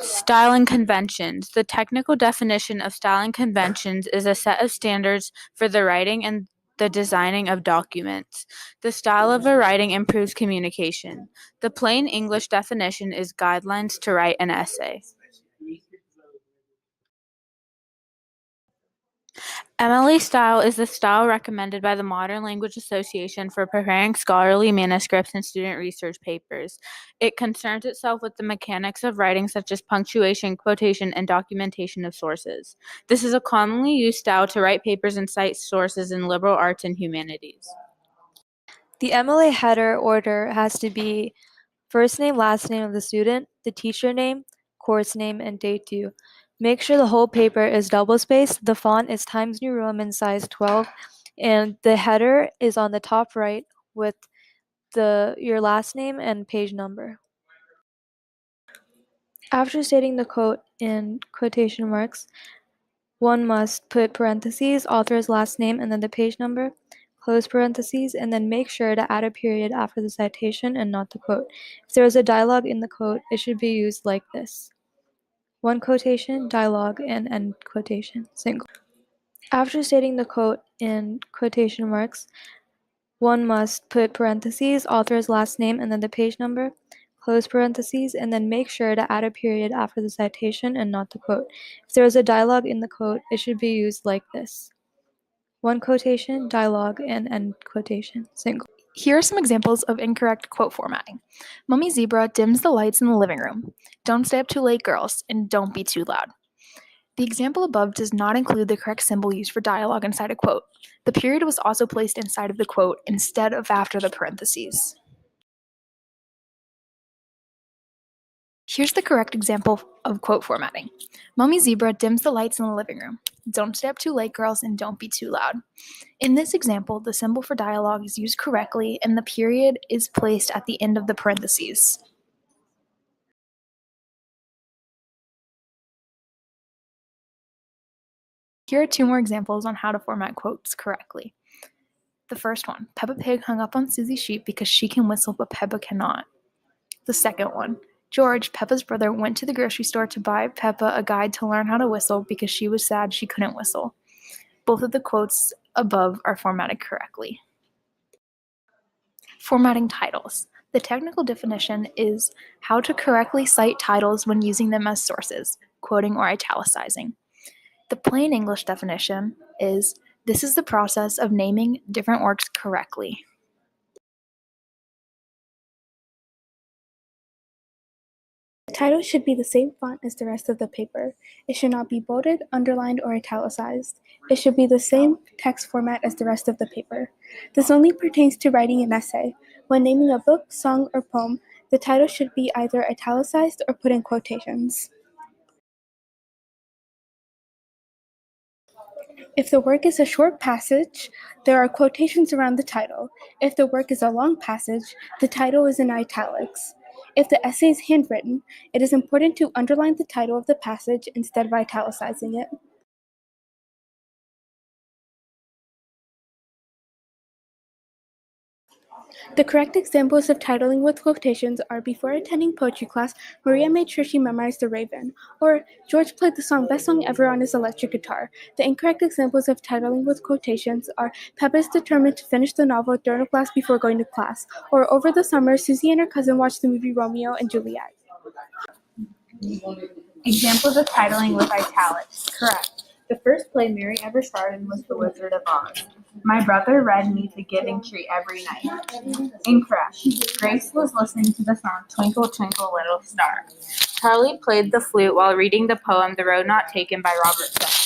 Style and conventions. The technical definition of style and conventions is a set of standards for the writing and the designing of documents. The style of a writing improves communication. The plain English definition is guidelines to write an essay. MLA style is the style recommended by the Modern Language Association for preparing scholarly manuscripts and student research papers. It concerns itself with the mechanics of writing, such as punctuation, quotation, and documentation of sources. This is a commonly used style to write papers and cite sources in liberal arts and humanities. The MLA header order has to be first name, last name of the student, the teacher name, course name, and date due. Make sure the whole paper is double-spaced, the font is Times New Roman size 12, and the header is on the top right with your last name and page number. After stating the quote in quotation marks, one must put parentheses, author's last name, and then the page number, close parentheses, and then make sure to add a period after the citation and not the quote. If there is a dialogue in the quote, it should be used like this: one quotation, dialogue, and end quotation, single. After stating the quote in quotation marks, one must put parentheses, author's last name, and then the page number, close parentheses, and then make sure to add a period after the citation and not the quote. If there is a dialogue in the quote, it should be used like this: one quotation, dialogue, and end quotation, single. Here are some examples of incorrect quote formatting. Mummy Zebra dims the lights in the living room. Don't stay up too late, girls, and don't be too loud. The example above does not include the correct symbol used for dialogue inside a quote. The period was also placed inside of the quote instead of after the parentheses. Here's the correct example of quote formatting. Mummy Zebra dims the lights in the living room. Don't stay up too late, girls, and don't be too loud. In this example, the symbol for dialogue is used correctly and the period is placed at the end of the parentheses. Here are two more examples on how to format quotes correctly. The first one, Peppa Pig hung up on Susie's sheep because she can whistle but Peppa cannot. The second one, George, Peppa's brother, went to the grocery store to buy Peppa a guide to learn how to whistle because she was sad she couldn't whistle. Both of the quotes above are formatted correctly. Formatting titles. The technical definition is how to correctly cite titles when using them as sources, quoting or italicizing. The plain English definition is this is the process of naming different works correctly. The title should be the same font as the rest of the paper. It should not be bolded, underlined, or italicized. It should be the same text format as the rest of the paper. This only pertains to writing an essay. When naming a book, song, or poem, the title should be either italicized or put in quotations. If the work is a short passage, there are quotations around the title. If the work is a long passage, the title is in italics. If the essay is handwritten, it is important to underline the title of the passage instead of italicizing it. The correct examples of titling with quotations are: before attending poetry class, Maria made sure she memorized The Raven, or George played the song Best Song Ever on his electric guitar. The incorrect examples of titling with quotations are: Peppa is determined to finish the novel during class before going to class, or over the summer, Susie and her cousin watched the movie Romeo and Juliet. Examples of titling with italics. Correct. The first play Mary ever starred in was The Wizard of Oz. My brother read me The Giving Tree every night. Incorrect. Grace was listening to the song Twinkle Twinkle Little Star. Charlie played the flute while reading the poem The Road Not Taken by Robert Frost.